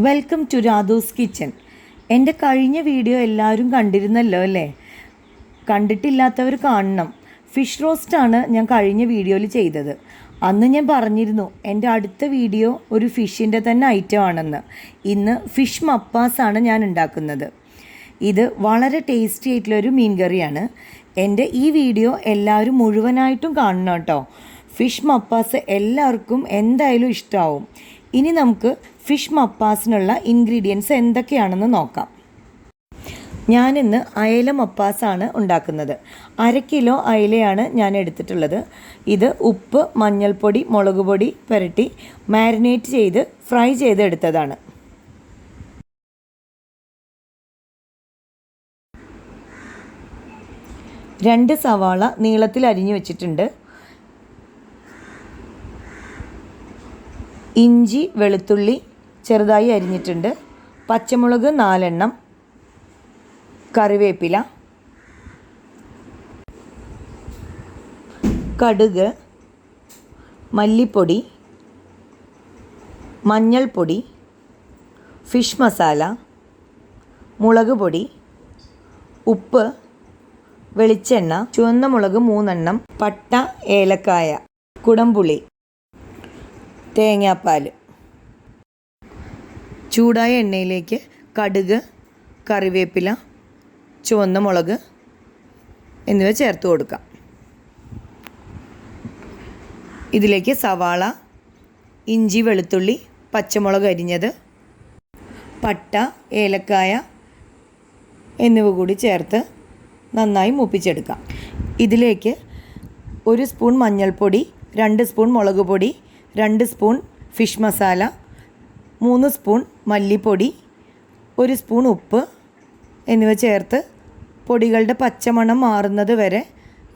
Welcome to രാധൂസ് kitchen. എൻ്റെ കഴിഞ്ഞ video എല്ലാവരും കണ്ടിരുന്നല്ലോ അല്ലേ? കണ്ടിട്ടില്ലാത്തവർ കാണണം. ഫിഷ് റോസ്റ്റാണ് ഞാൻ കഴിഞ്ഞ വീഡിയോയിൽ ചെയ്തത്. അന്ന് ഞാൻ പറഞ്ഞിരുന്നു എൻ്റെ അടുത്ത വീഡിയോ ഒരു ഫിഷിൻ്റെ തന്നെ ഐറ്റം ആണെന്ന്. ഇന്ന് ഫിഷ് മപ്പാസാണ് ഞാൻ ഉണ്ടാക്കുന്നത്. ഇത് വളരെ ടേസ്റ്റി ആയിട്ടുള്ളൊരു മീൻ കറിയാണ്. എൻ്റെ ഈ വീഡിയോ എല്ലാവരും മുഴുവനായിട്ടും കാണണം കേട്ടോ. ഫിഷ് മപ്പാസ് എല്ലാവർക്കും എന്തായാലും ഇഷ്ടമാവും. ഇനി നമുക്ക് ഫിഷ് മപ്പാസിനുള്ള ഇൻഗ്രീഡിയൻസ് എന്തൊക്കെയാണെന്ന് നോക്കാം. ഞാനിന്ന് അയല മപ്പാസാണ് ഉണ്ടാക്കുന്നത്. 1/2 കിലോ അയലയാണ് ഞാൻ എടുത്തിട്ടുള്ളത്. ഇത് ഉപ്പ്, മഞ്ഞൾപ്പൊടി, മുളക് പൊടി പുരട്ടി മാരിനേറ്റ് ചെയ്ത് ഫ്രൈ ചെയ്തെടുത്തതാണ്. രണ്ട് സവാള നീളത്തിൽ അരിഞ്ഞു വെച്ചിട്ടുണ്ട്. ഇഞ്ചി, വെളുത്തുള്ളി ചെറുതായി അരിഞ്ഞിട്ടുണ്ട്. പച്ചമുളക് 4 എണ്ണം, കറിവേപ്പില, കടുക്, മല്ലിപ്പൊടി, മഞ്ഞൾപ്പൊടി, ഫിഷ് മസാല, മുളക് പൊടി, ഉപ്പ്, വെളിച്ചെണ്ണ, ചുവന്ന മുളക് 3 എണ്ണം, പട്ട, ഏലക്കായ, കുടംപുളി, തേങ്ങാപ്പാൽ. ചൂടായ എണ്ണയിലേക്ക് കടുക്, കറിവേപ്പില, ചുവന്ന മുളക് എന്നിവ ചേർത്ത് കൊടുക്കാം. ഇതിലേക്ക് സവാള, ഇഞ്ചി, വെളുത്തുള്ളി, പച്ചമുളക് അരിഞ്ഞത്, പട്ട, ഏലക്കായ എന്നിവ കൂടി ചേർത്ത് നന്നായി മൂപ്പിച്ചെടുക്കാം. ഇതിലേക്ക് 1 സ്പൂൺ മഞ്ഞൾപ്പൊടി, 2 സ്പൂൺ മുളക് പൊടി, 2 സ്പൂൺ ഫിഷ് മസാല, 3 സ്പൂൺ മല്ലിപ്പൊടി, 1 സ്പൂൺ ഉപ്പ് എന്നിവ ചേർത്ത് പൊടികളുടെ പച്ചമണം മാറുന്നത് വരെ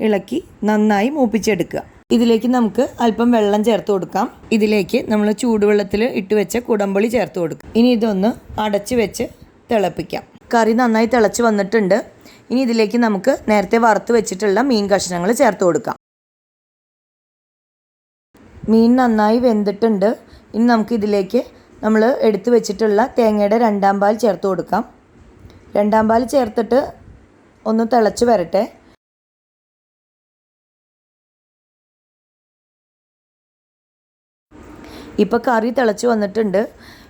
ഇളക്കി നന്നായി മൂപ്പിച്ചെടുക്കുക. ഇതിലേക്ക് നമുക്ക് അല്പം വെള്ളം ചേർത്ത് കൊടുക്കാം. ഇതിലേക്ക് നമ്മൾ ചൂടുവെള്ളത്തിൽ ഇട്ട് വെച്ച കുടംപുളി ചേർത്ത് കൊടുക്കാം. ഇനി ഇതൊന്ന് അടച്ച് വെച്ച് തിളപ്പിക്കാം. കറി നന്നായി തിളച്ച് വന്നിട്ടുണ്ട്. ഇനി ഇതിലേക്ക് നമുക്ക് നേരത്തെ വറുത്ത് വെച്ചിട്ടുള്ള മീൻ കഷ്ണങ്ങൾ ചേർത്ത് കൊടുക്കാം. മീൻ നന്നായി വെന്തിട്ടുണ്ട്. ഇനി നമുക്കിതിലേക്ക് നമ്മൾ എടുത്തു വെച്ചിട്ടുള്ള തേങ്ങയുടെ 2ാം പാൽ ചേർത്ത് കൊടുക്കാം. 2ാം പാൽ ചേർത്തിട്ട് ഒന്ന് തിളച്ച് വരട്ടെ. ഇപ്പോൾ കറി തിളച്ച് വന്നിട്ടുണ്ട്.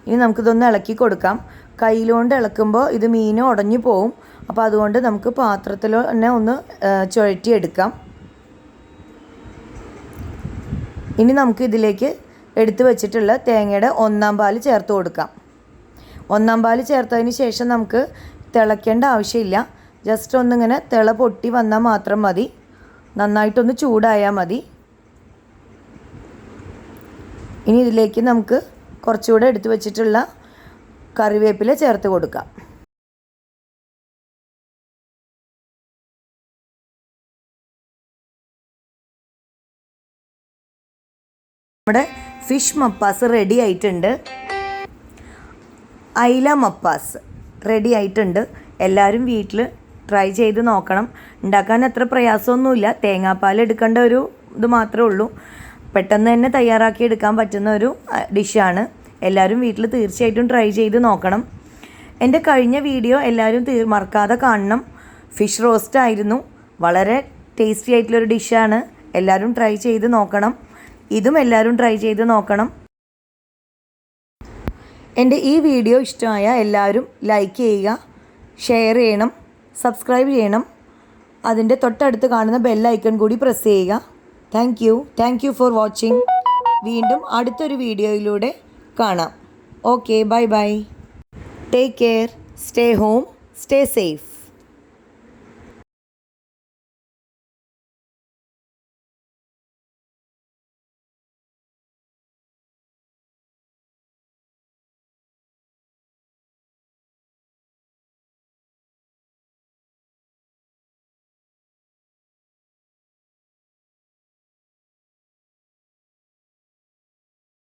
ഇനി നമുക്കിതൊന്ന് ഇളക്കി കൊടുക്കാം. കയ്യിലുകൊണ്ട് ഇളക്കുമ്പോൾ ഇത് മീൻ ഉടഞ്ഞു പോവും. അപ്പോൾ അതുകൊണ്ട് നമുക്ക് പാത്രത്തിൽ തന്നെ ഒന്ന് ചുഴറ്റിയെടുക്കാം. ഇനി നമുക്ക് ഇതിലേക്ക് എടുത്തു വെച്ചിട്ടുള്ള തേങ്ങയുടെ 1ാം പാൽ ചേർത്ത് കൊടുക്കാം. 1ാം പാൽ ചേർത്തതിന് ശേഷം നമുക്ക് തിളയ്ക്കേണ്ട ആവശ്യമില്ല. ജസ്റ്റ് ഒന്നിങ്ങനെ തിള പൊട്ടി വന്നാൽ മാത്രം മതി. നന്നായിട്ടൊന്ന് ചൂടായാൽ മതി. ഇനി ഇതിലേക്ക് നമുക്ക് കുറച്ചുകൂടെ എടുത്തു വെച്ചിട്ടുള്ള കറിവേപ്പില ചേർത്ത് കൊടുക്കാം. നമ്മുടെ ഫിഷ് മപ്പാസ് റെഡി ആയിട്ടുണ്ട്. അയില മപ്പാസ് റെഡി ആയിട്ടുണ്ട്. എല്ലാവരും വീട്ടിൽ ട്രൈ ചെയ്ത് നോക്കണം. ഉണ്ടാക്കാൻ അത്ര പ്രയാസമൊന്നുമില്ല. തേങ്ങാപ്പാൽ എടുക്കേണ്ട ഒരു ഇത് മാത്രമേ ഉള്ളൂ. പെട്ടെന്ന് തന്നെ തയ്യാറാക്കി എടുക്കാൻ പറ്റുന്ന ഒരു ഡിഷാണ്. എല്ലാവരും വീട്ടിൽ തീർച്ചയായിട്ടും ട്രൈ ചെയ്ത് നോക്കണം. എൻ്റെ കഴിഞ്ഞ വീഡിയോ എല്ലാവരും മറക്കാതെ കാണണം. ഫിഷ് റോസ്റ്റ് ആയിരുന്നു. വളരെ ടേസ്റ്റി ആയിട്ടുള്ളൊരു ഡിഷാണ്. എല്ലാവരും ട്രൈ ചെയ്ത് നോക്കണം. ഇതും എല്ലാവരും ട്രൈ ചെയ്ത് നോക്കണം. എൻ്റെ ഈ വീഡിയോ ഇഷ്ടമായ എല്ലാവരും ലൈക്ക് ചെയ്യുക, ഷെയർ ചെയ്യണം, സബ്സ്ക്രൈബ് ചെയ്യണം. അതിൻ്റെ തൊട്ടടുത്ത് കാണുന്ന ബെൽ ഐക്കൺ കൂടി പ്രസ് ചെയ്യുക. Thank you for watching. വീണ്ടും അടുത്തൊരു വീഡിയോയിലൂടെ കാണാം. Okay, bye bye. Take care. Stay home, stay safe.